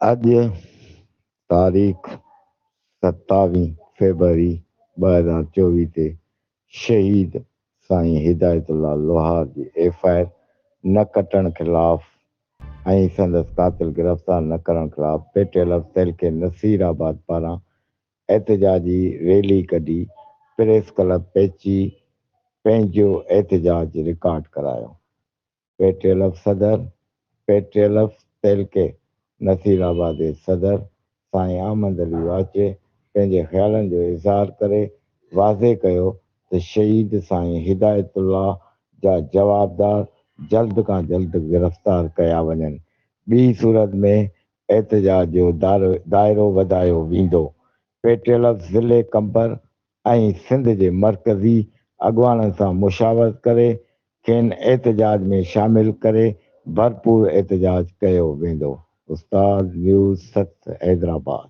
अॼु तारीख़ 27 फरवरी 2024 ते शहीद साईं हिदायतुल्ला लोहार जी FIR न कटण खिलाफ़ ऐं संदसि कातिल गिरफ़्तार न करण खिलाफ़ पेटियल अफ़सल खे नसीराबाद पारां एहतजाजी रैली कढी प्रेस क्लब पेची पंहिंजो एहतजाज रिकॉर्ड करायो। पेटियल सदर पेटियल अफ़सल के नसीराबाद जे सदर साईं अहमद अली वाचे पंहिंजे ख़्यालनि जो इज़हार करे वाज़े कयो त शहीद साईं हिदायतुल्ला जा जवाबदार जल्द खां जल्द गिरफ़्तार कया वञनि। ॿी सूरत में एहतजाज जो दाइरो वधायो वेंदो। पेटियल ज़िले कंबर ऐं सिंध जे मरकज़ी अॻुवाननि सां मुशावरत करे खेनि एहतजाज में शामिल करे भरपूर एहतजाज कयो वेंदो। उस्ताद न्यूज़ 7 हैदराबाद।